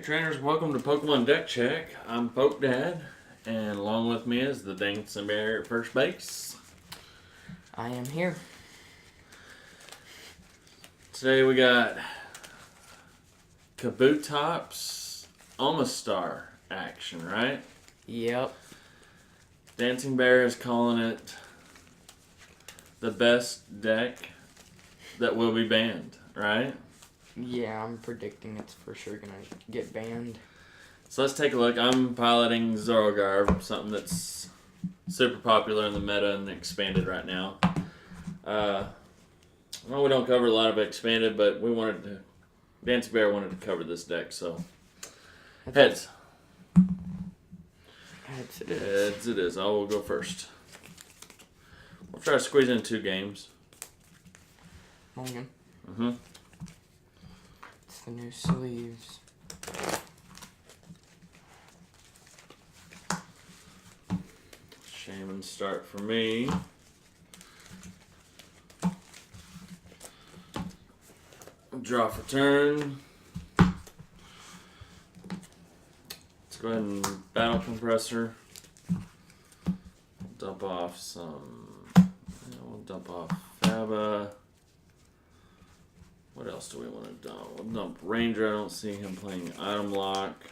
trainers, welcome to Pokemon Deck Check. I'm Poke Dad, and along with me is the Dancing Bear at first base. I am here. Today we got Kubtops Omastar action, right? Yep. Dancing Bear is calling it the best deck that will be banned, right? Yeah, I'm predicting it's for sure gonna get banned. So let's take a look. I'm piloting Zorogarb, something that's super popular in the meta and expanded right now. Well, we don't cover a lot of expanded, but Dancing Bear wanted to cover this deck, so heads. Heads it is. Heads it is. I will go first. We'll try to squeeze in 2 games. Mulligan. Mm-hmm. It's the new sleeves. Shaman start for me. Draw for turn. Let's go ahead and battle compressor. Dump off some. We'll dump off Faba. What else do we want to dump? We'll dump Ranger. I don't see him playing item lock.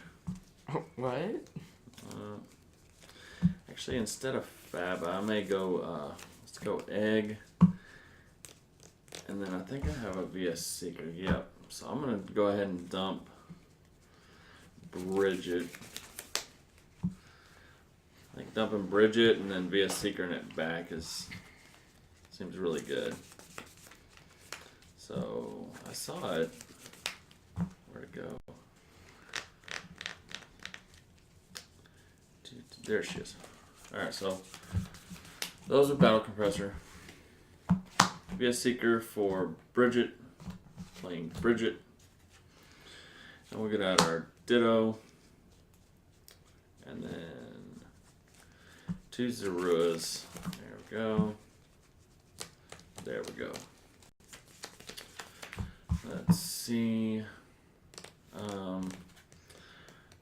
What? Actually, instead of Faba, I may go. Let's go Egg. And then I think I have a VS Seeker. Yep. So I'm going to go ahead and dump Bridget. I think dumping Bridget and then VS Seeker in it back seems really good. So I saw it. Where'd it go? There she is. Alright, so those are Battle Compressor. VS Seeker for Bridget, playing Bridget. And we'll get out our Ditto. And then 2 Zeruas. There we go. There we go. Let's see.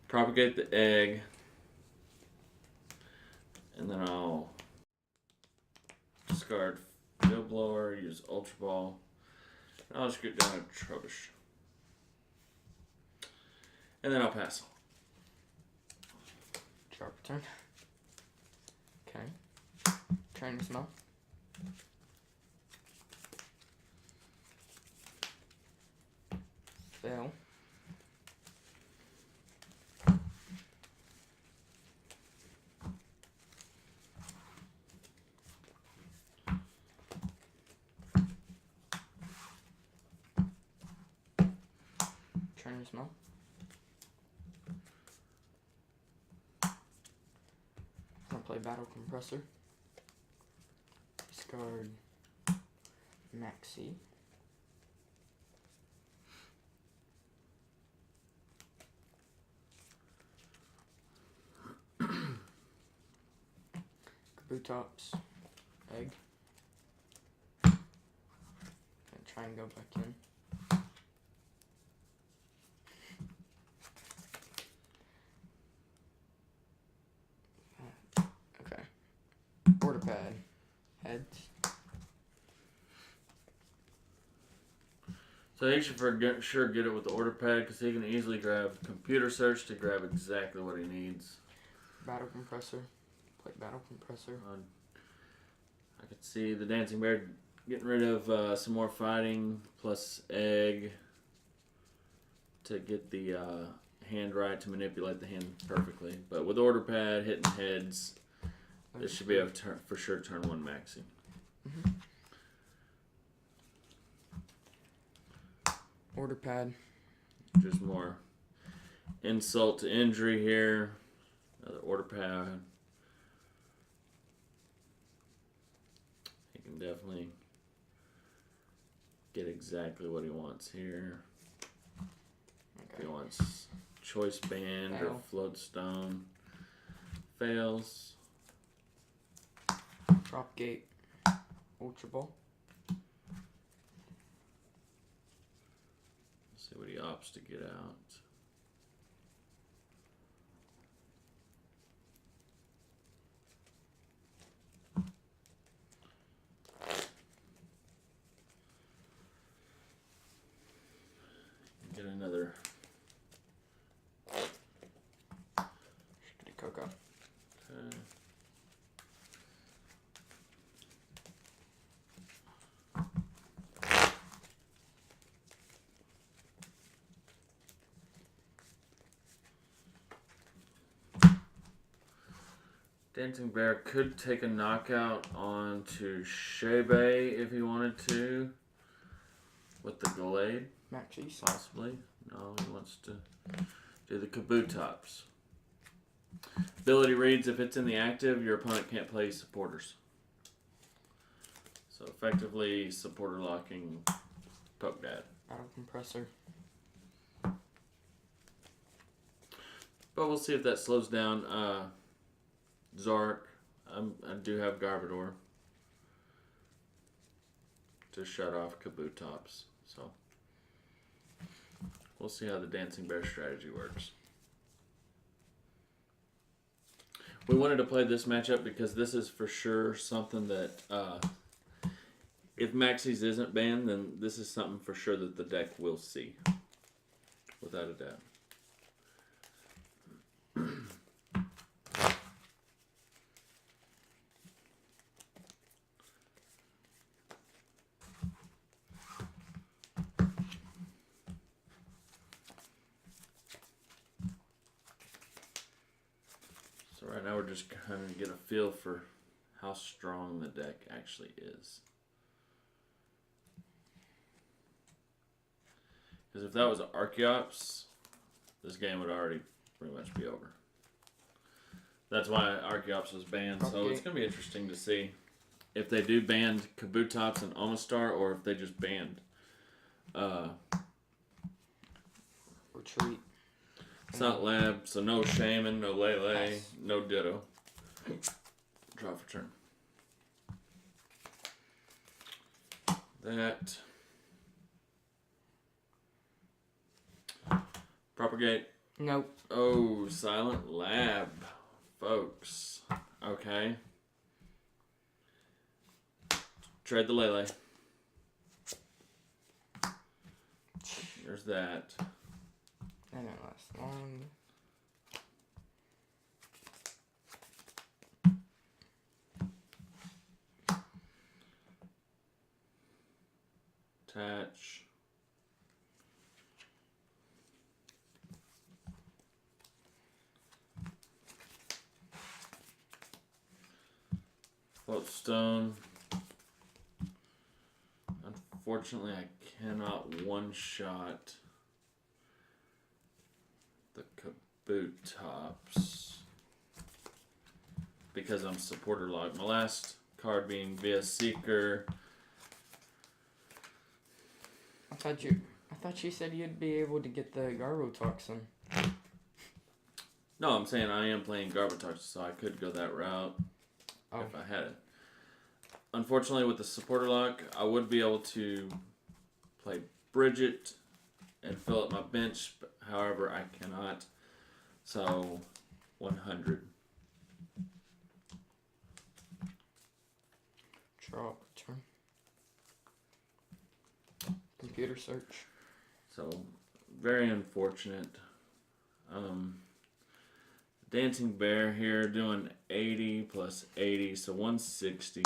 Propagate the egg. And then I'll discard Field Blower, use Ultra Ball, and I'll just get down to Trubbish. And then I'll pass. Sharp turn. Okay. Trying to smell. Fail. Trying to smell. I'm gonna play Battle Compressor. Discard Maxie. Kubtops. Egg. Gonna try and go back in. Okay. Order pad. Heads. So he should for sure get it with the order pad because he can easily grab computer search to grab exactly what he needs. Battle Compressor. Play Battle Compressor. I could see the Dancing Bear getting rid of some more fighting plus egg to get the hand right to manipulate the hand perfectly. But with order pad hitting heads, this should be a for sure turn 1 Maxie. Mm-hmm. Order pad. Just more insult to injury here. Another order pad. He can definitely get exactly what he wants here. Okay. If he wants Choice Band or Floatstone. Fails. Propagate. Ultra Ball. See what he opts to get out. Coco. Okay. Dancing Bear could take a knockout onto Shebe if he wanted to. With the Glade, Maxie. possibly. No, he wants to do the Kubtops. Ability reads, if it's in the active, your opponent can't play supporters. So effectively, supporter locking Poke Dad. Battle Compressor. But we'll see if that slows down Zark. I do have Garbodor to shut off Kubtops. So we'll see how the Dancing Bear strategy works. We wanted to play this matchup because this is for sure something that if Maxie's isn't banned, then this is something for sure that the deck will see. Without a doubt. So right now we're just kind of get a feel for how strong the deck actually is. Because if that was Archeops, this game would already pretty much be over. That's why Archeops was banned. So it's going to be interesting to see if they do ban Kubtops and Omastar or if they just banned Retreat. It's not Lab, so no Shaman, no Lele, Yes. no Ditto. Draw for turn. That. Propagate. Nope. Oh, Silent Lab, folks. Okay. Trade the Lele. There's that. That didn't last long. Attach. Floatstone. Unfortunately, I cannot one-shot the Kubtops because I'm supporter locked. My last card being via Seeker. I thought you said you'd be able to get the Garbotoxin. No, I'm saying I am playing Garbatox, so I could go that route if I had it. Unfortunately, with the supporter lock, I would be able to play Bridget and fill up my bench. However, I cannot. So, 100. Draw, turn. Computer search. So, very unfortunate. Dancing Bear here doing 80 plus 80, so 160.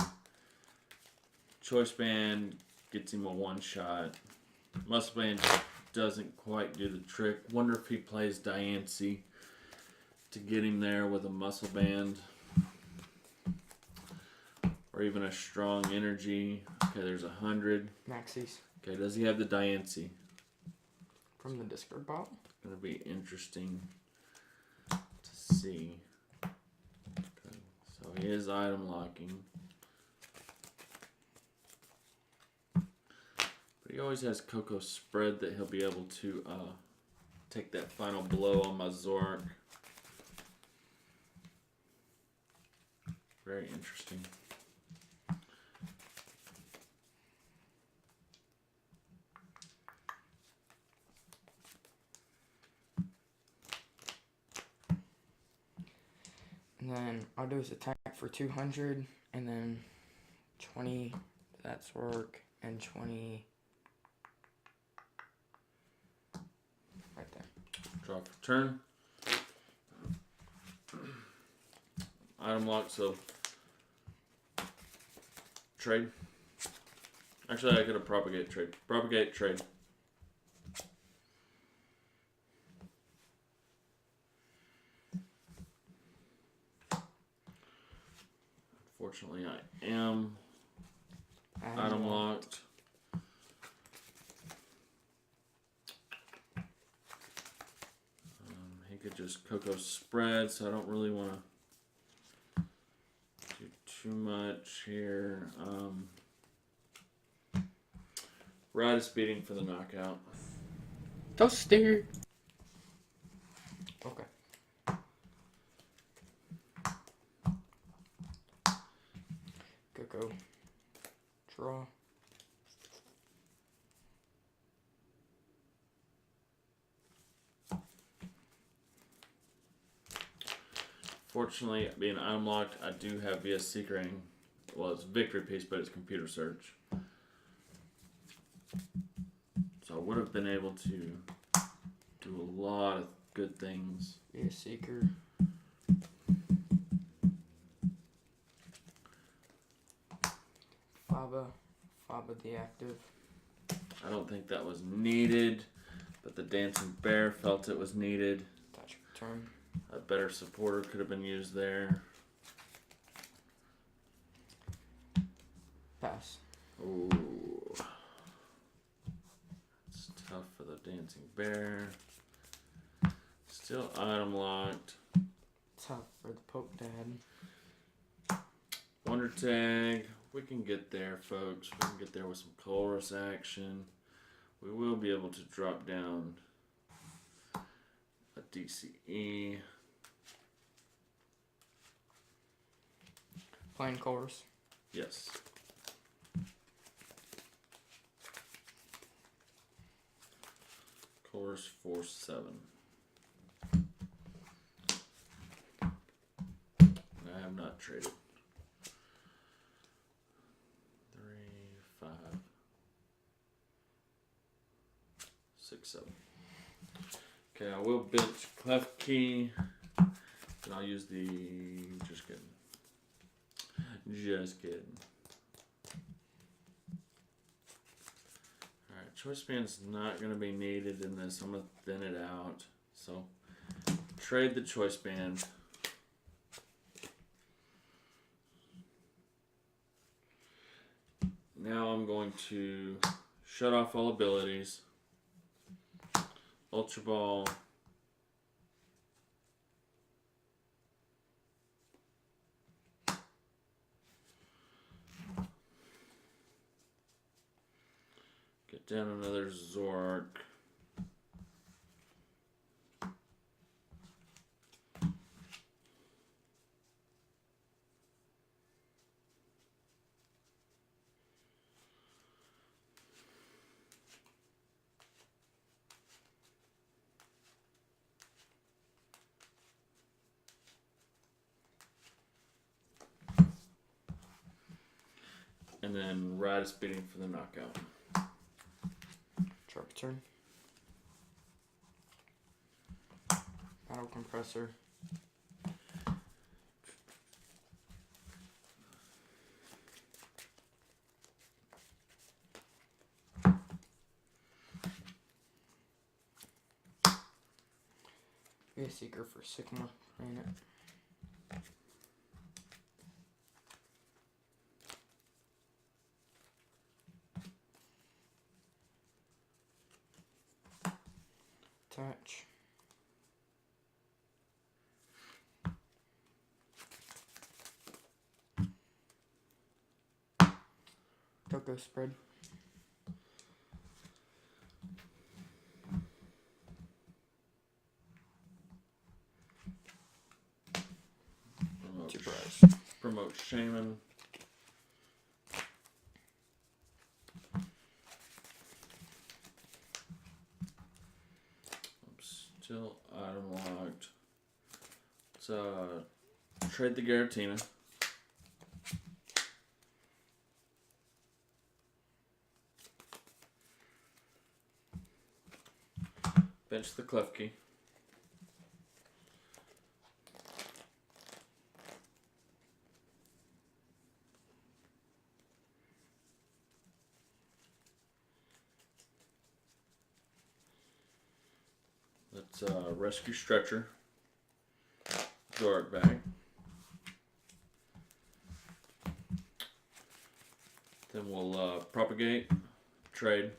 Choice Band gets him a one-shot. Muscle Band doesn't quite do the trick. Wonder if he plays Diancie to get him there with a Muscle Band. Or even a Strong Energy. Okay, there's 100. Maxie's. Okay, does he have the Diancie? From the Discord bot? Gonna be interesting to see. Okay, so he is item locking. But he always has Coco Spread that he'll be able to take that final blow on my Zork. Very interesting. And then I'll do his attack for 200, and then 20, that's work, and 20, right there. Draw for turn. item lock, so trade. Actually, I could have propagate trade. Propagate trade. Unfortunately, I am item locked. He could just Coco spread, so I don't really want to do too much here. Ride is beating for the knockout. Don't steer. Okay. Go. Draw. Fortunately, being unlocked, I do have via Seekering. Well, it's Victory Piece, but it's Computer Search. So I would have been able to do a lot of good things. Be a Seeker. Faba the active. I don't think that was needed, but the Dancing Bear felt it was needed. Touch return. A better supporter could have been used there. Pass. Ooh. It's tough for the Dancing Bear. Still item locked. Tough for the Poke Dad. Wonder Tag. We can get there, folks. We can get there with some chorus action. We will be able to drop down a DCE. Playing Chorus. Yes. Chorus 4-7. I have not traded. 3, 5, 6, 7. Okay, I will bench Clef Key. And I'll use the. Just kidding. Just kidding. Alright, Choice Band's not going to be needed in this. I'm going to thin it out. So, trade the Choice Band. Now I'm going to shut off all abilities. Ultra Ball. Get down another Zork. And then Ride is beating for the knockout. Sharp turn. Battle Compressor. Be a Seeker for Sigma. Ain't it? Attach. Coco spread. Promote Shaman. I'm still item locked. Let's trade the Garatina. Bench the Klefki. Let's rescue stretcher. Throw it back. Then we'll propagate, trade.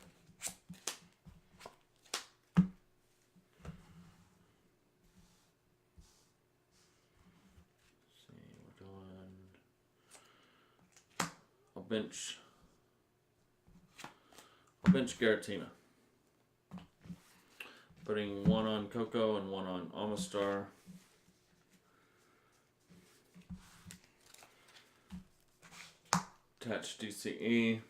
I'll bench Garatina. Putting one on Coco and one on Amistar. Attach DCE.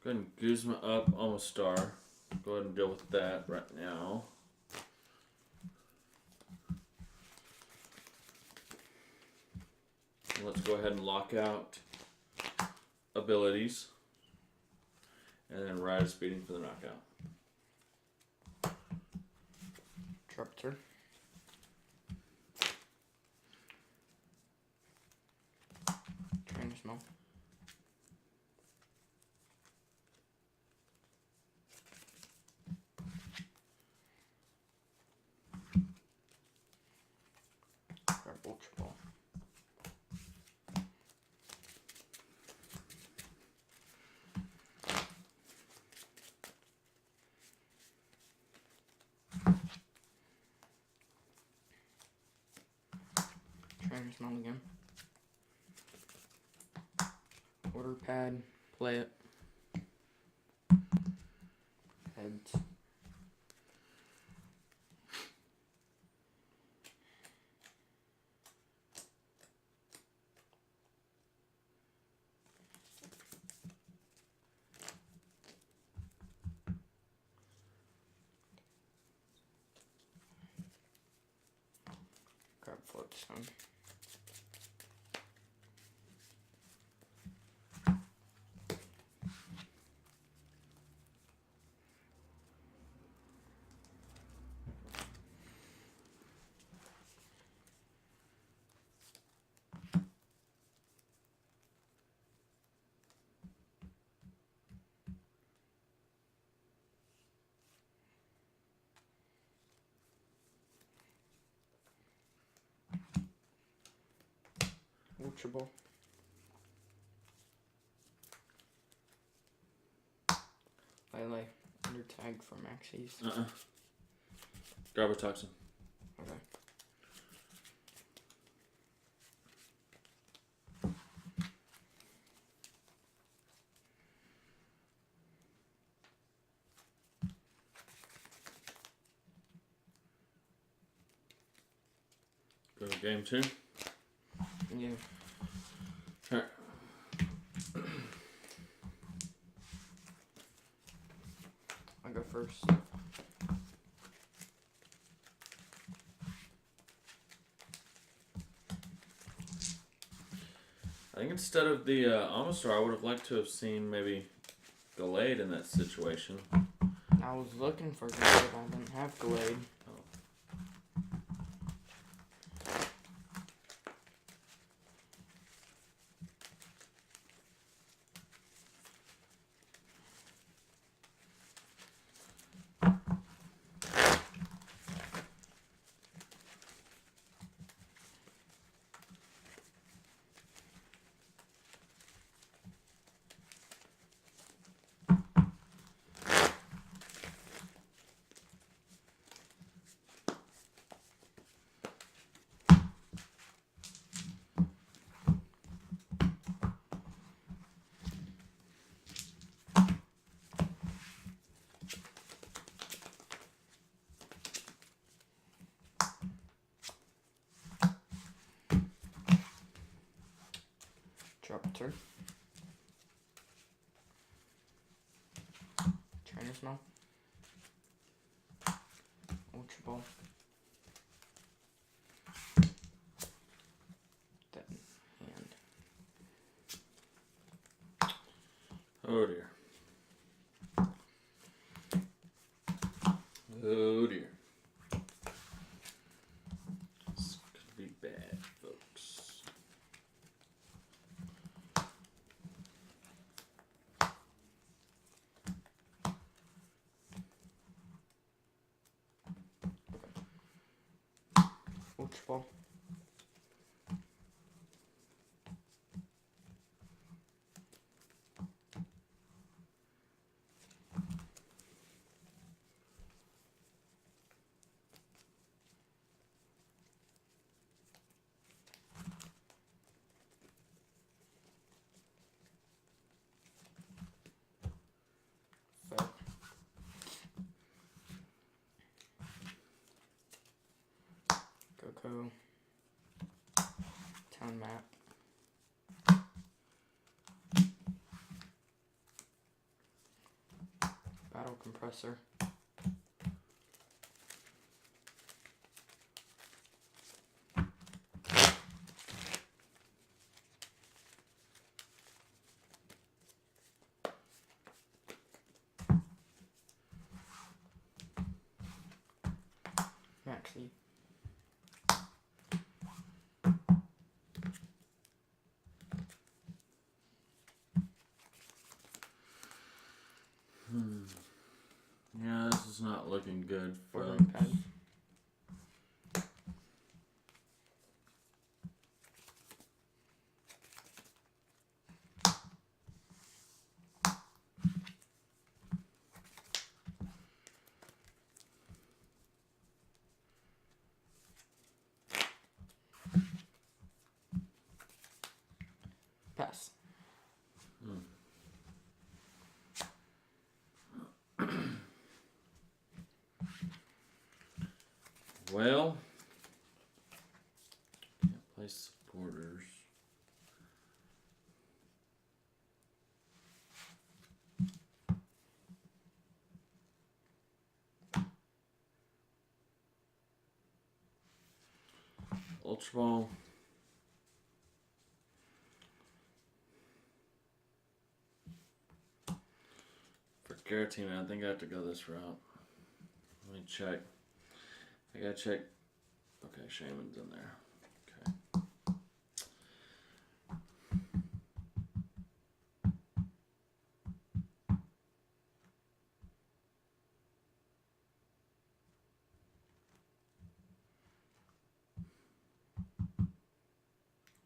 Go ahead and Guzma up Amistar. Go ahead and deal with that right now. Let's go ahead and lock out abilities. And then ride speeding for the knockout. Drop turn. Trainer small. Grab ultra ball. Trainer's mount again. Order pad, play it. Heads. Grab floatstone. Ultra ball. Lele, under tag for Maxie's. Grab a toxin. Okay. Go to game 2. Yeah. Alright. I'll go first. I think instead of the Amistar, I would have liked to have seen maybe Gallade in that situation. I was looking for Glade. I didn't have Glade. Drop a turn. Trainer's mount. Ultra ball. Dead hand. Oh dear. Oh dear. This could be bad, folks. Ball. Fair. Coco. Town map. Battle compressor. Maxie. Yeah, this is not looking good, Ordering folks. pad. Pass. Well, can't play supporters. Ultra Ball. For Giratina, I think I have to go this route. Let me check. I gotta check. Okay, Shaman's in there. Okay.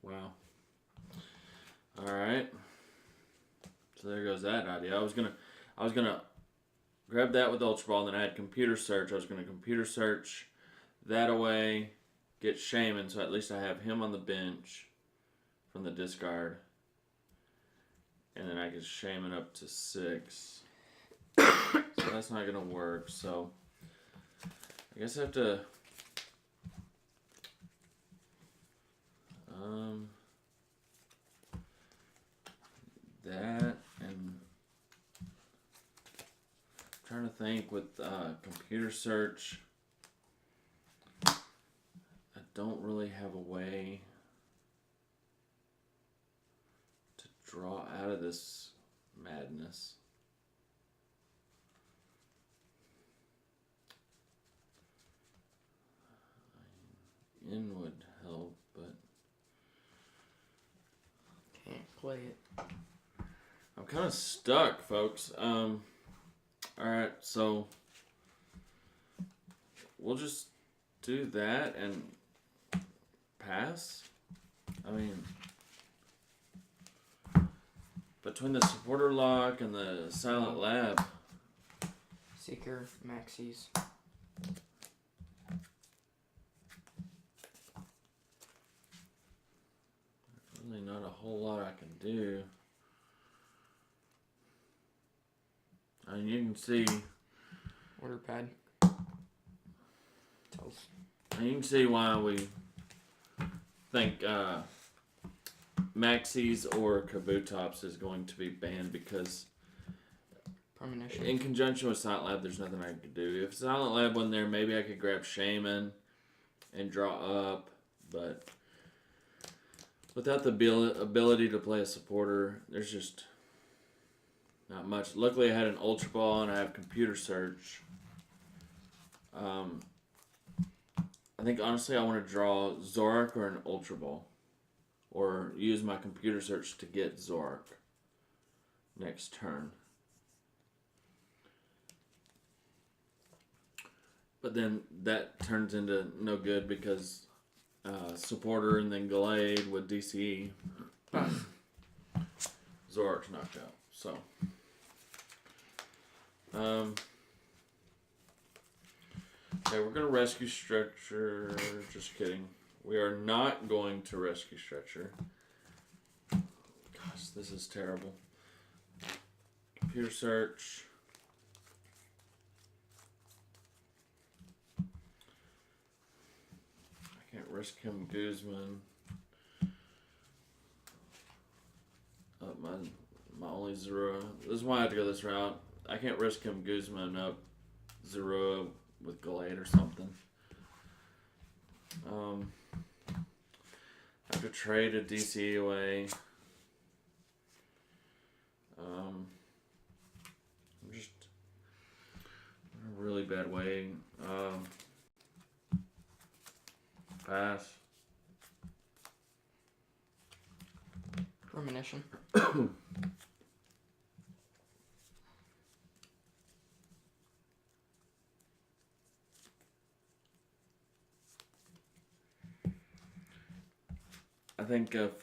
Wow. Alright. So there goes that idea. I was gonna grab that with Ultra Ball, and then I had computer search. I was gonna computer search that away, get Shaman, so at least I have him on the bench from the discard. And then I get Shaman up to 6. So that's not gonna work, so I guess I have to that, and I'm trying to think with computer search. I don't really have a way to draw out of this madness. In would help, but Can't play it. I'm kind of stuck, folks. Alright, so we'll just do that and pass. I mean, between the supporter lock and the silent lab. Seeker, Maxie's. Really not a whole lot I can do. I mean, you can see. Order pad. Tells. You can see why we think Maxie's or Kubtops is going to be banned, because Premonition. in conjunction with Silent Lab, there's nothing I could do. If Silent Lab wasn't there, maybe I could grab Shaman and draw up, but without the ability to play a supporter, there's just not much. Luckily, I had an Ultra Ball and I have computer search. I think honestly, I want to draw Zorak or an Ultra Ball, or use my computer search to get Zorak next turn. But then that turns into no good, because supporter and then Gallade with DCE. Zork's knocked out. So, okay, we're gonna rescue Stretcher. Just kidding. We are not going to rescue Stretcher. Gosh, this is terrible. Computer search. I can't risk him Guzman. My only Zero. This is why I have to go this route. I can't risk him Guzman up Zero with Gallade or something. I have to trade a DC away. I'm just in a really bad way. Pass. Premonition. I think if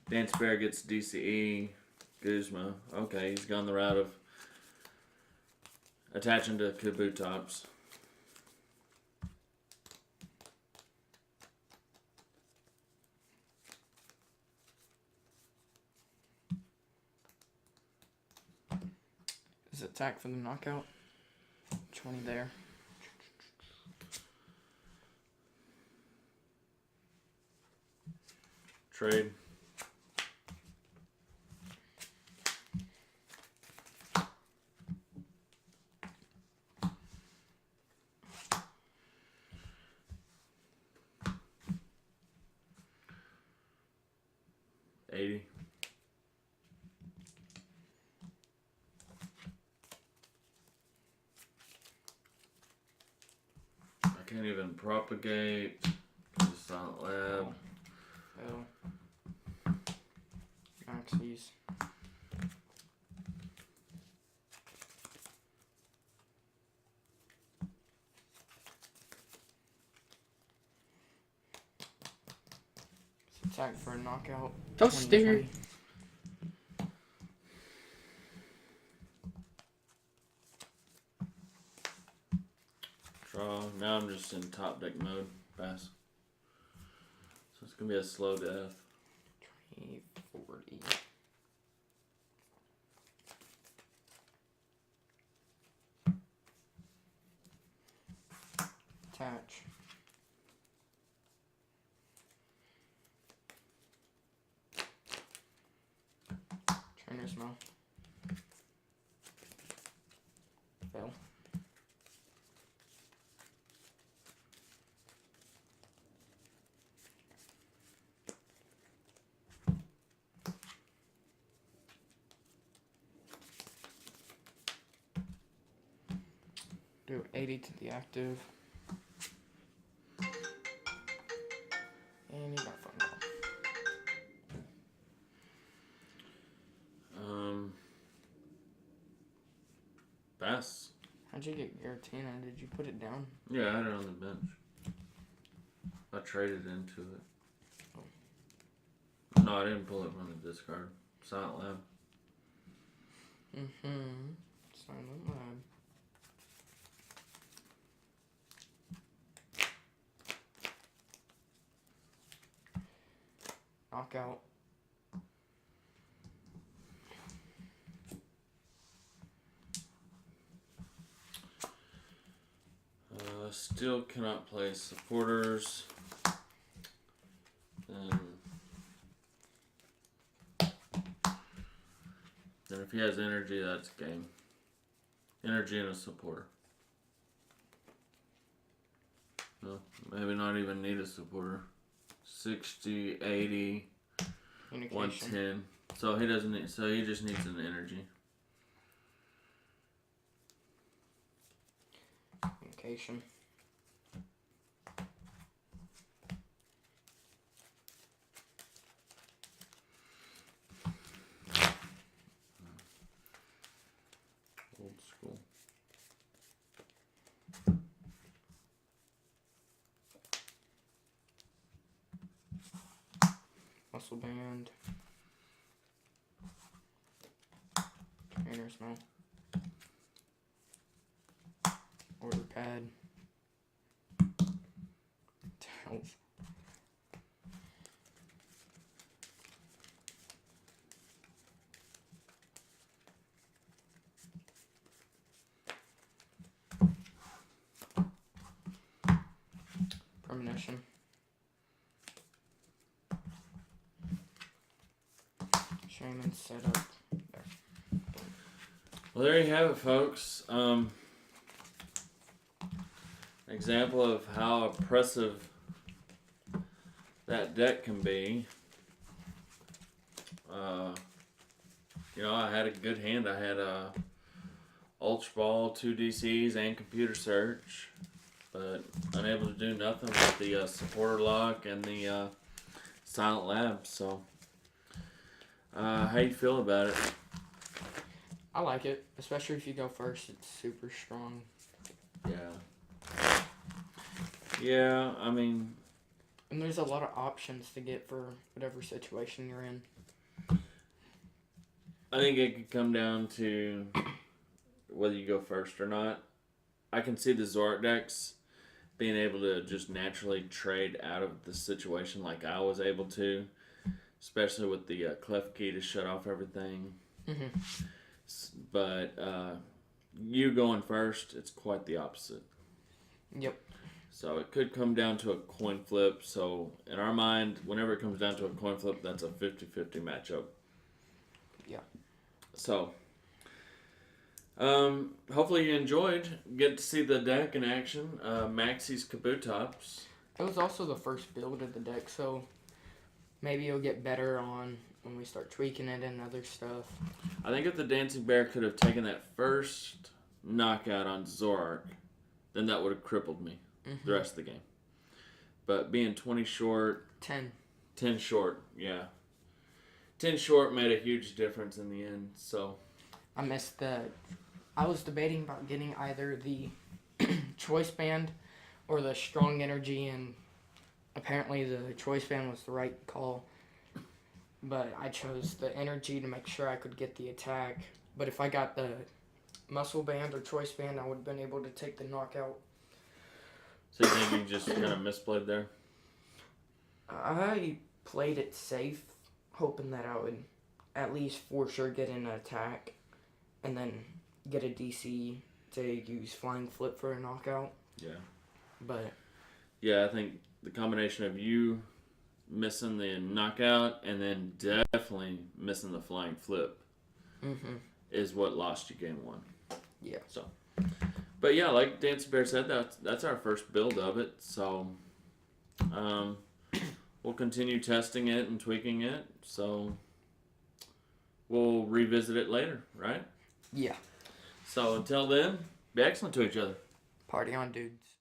Dance Bear gets DCE, Guzma, okay, he's gone the route of attaching to Kubtops. Is attack for the knockout? 20 there. Trade. $80. I can't even propagate. It's not lab. Fail. Maxie's. It's attack for a knockout. Toaster. Draw. Now I'm just in top deck mode. Pass. So it's gonna be a slow death. 40. Attach. Trainer's mouth. Fail. Do 80 to the active. And you got a phone call. Pass. How'd you get Giratina? Did you put it down? Yeah, I had it on the bench. I traded into it. Oh. No, I didn't pull it from the discard. Silent Lab. Silent Lab. Knockout. Still cannot play supporters. Then if he has energy, that's game. Energy and a supporter. No, maybe not even need a supporter. 60, 80, Communication. 110. So he doesn't need, so he just needs an energy. Communication. Old school. muscle band, trainer's mount, order pad, tails. Premonition. Shaman setup. There. Well, there you have it, folks. Example of how oppressive that deck can be. I had a good hand. I had a Ultra Ball, 2 DCs, and Computer Search, but unable to do nothing with the Supporter Lock and the Silent Lab. So, how you feel about it? I like it, especially if you go first. It's super strong. Yeah. Yeah, I mean... And there's a lot of options to get for whatever situation you're in. I think it could come down to whether you go first or not. I can see the Zorak decks being able to just naturally trade out of the situation like I was able to, especially with the clef key to shut off everything. Mm-hmm. But you going first, it's quite the opposite. Yep. So it could come down to a coin flip. So in our mind, whenever it comes down to a coin flip, that's a 50-50 matchup. Yeah. So, hopefully you enjoyed. Get to see the deck in action. Maxie's Kubtops. It was also the first build of the deck, so maybe it'll get better on when we start tweaking it and other stuff. I think if the Dancing Bear could have taken that first knockout on Zorak, then that would have crippled me the rest of the game. But being 20 short... 10 short, yeah. 10 short made a huge difference in the end, so... I was debating about getting either the choice band or the strong energy, and apparently the choice band was the right call. But I chose the energy to make sure I could get the attack. But if I got the muscle band or choice band, I would have been able to take the knockout. So you think you just kind of misplayed there? I played it safe, hoping that I would at least for sure get an attack and then get a DC to use Flying Flip for a knockout. Yeah. But yeah, I think the combination of you missing the knockout and then definitely missing the Flying Flip is what lost you game one. Yeah. So, but yeah, like Dancing Bear said, that's our first build of it. So, we'll continue testing it and tweaking it. So, we'll revisit it later, right? Yeah. So until then, be excellent to each other. Party on, dudes.